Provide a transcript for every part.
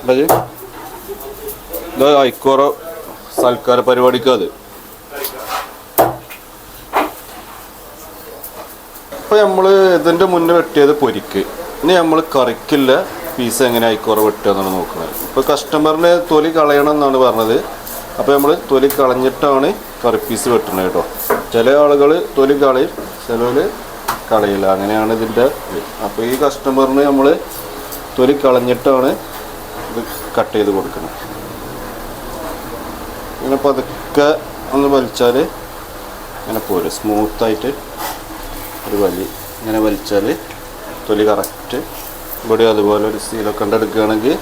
ഇത് ഐക്കോറ സൽക്കാര പരിപാടിക്ക് അത് ഇപ്പം നമ്മൾ ഇതിൻ്റെ മുന്നേ വെട്ടിയത് പൊരിക്ക്. ഇനി നമ്മൾ കറിക്കില്ല പീസ് എങ്ങനെ ഐക്കോറ വെട്ടുക എന്നാണ് നോക്കുന്നത്. ഇപ്പോൾ കസ്റ്റമറിന് തൊലി കളയണം എന്നാണ് പറഞ്ഞത്. അപ്പോൾ നമ്മൾ തൊലി കളഞ്ഞിട്ടാണ് കറി പീസ് വെട്ടുന്നത് കേട്ടോ. ചില ആളുകൾ തൊലി കളയും, ചിലർ കളയില്ല. അങ്ങനെയാണ് ഇതിൻ്റെ. അപ്പോൾ ഈ കസ്റ്റമറിന് നമ്മൾ തൊലി കളഞ്ഞിട്ടാണ് ഇത് കട്ട് ചെയ്ത് കൊടുക്കുന്നത്. ഇങ്ങനെ പതുക്കെ ഒന്ന് വലിച്ചാൽ ഇങ്ങനെ പോരും, സ്മൂത്തായിട്ട് ഒരു വലി ഇങ്ങനെ വലിച്ചാൽ തൊലി കറക്റ്റ്. ഇവിടെ അതുപോലെ ഒരു സീലൊക്കെ എടുക്കുകയാണെങ്കിൽ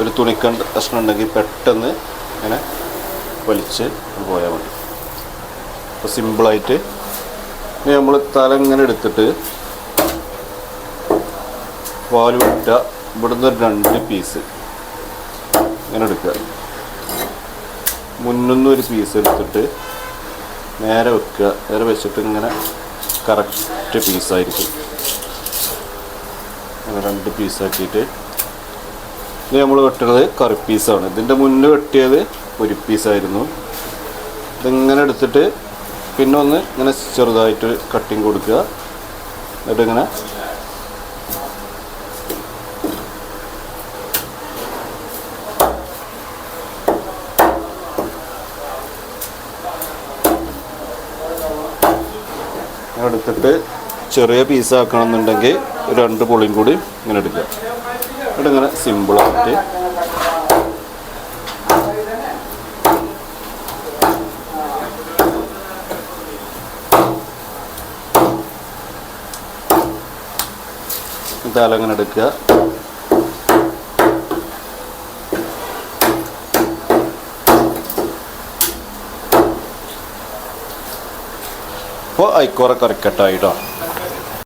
ഒരു തുണിക്കണ്ട കഷ്ണം ഉണ്ടെങ്കിൽ പെട്ടെന്ന് ഇങ്ങനെ വലിച്ച് പോയാൽ മതി. അപ്പോൾ സിമ്പിളായിട്ട് ഇനി നമ്മൾ തല ഇങ്ങനെ എടുത്തിട്ട് പാല് വിട്ട ഇവിടുന്ന് 2 പീസ് ഇങ്ങനെ എടുക്കുക. മുന്നൊന്നും ഒരു പീസ് എടുത്തിട്ട് നേരെ വെക്കുക. നേരെ വെച്ചിട്ട് ഇങ്ങനെ കറക്റ്റ് പീസായിരിക്കും. അങ്ങനെ 2 പീസാക്കിയിട്ട് ഇത് നമ്മൾ വെട്ടുന്നത് കറി പീസാണ്. ഇതിൻ്റെ മുന്നേ വെട്ടിയത് ഒരു പീസായിരുന്നു. ഇതിങ്ങനെ എടുത്തിട്ട് പിന്നെ ഒന്ന് ഇങ്ങനെ ചെറുതായിട്ട് കട്ടിങ് കൊടുക്കുക. എന്നിട്ടിങ്ങനെ എടുത്തിട്ട് ചെറിയ പീസാക്കണം എന്നുണ്ടെങ്കിൽ 2 പൊളിയും കൂടി ഇങ്ങനെ എടുക്കുക. എന്നിട്ട് ഇങ്ങനെ സിമ്പിളായിട്ട് തല ഇങ്ങനെ എടുക്കുക. അപ്പോൾ ഐക്കോറ കറിക്കട്ടായിട്ടോ.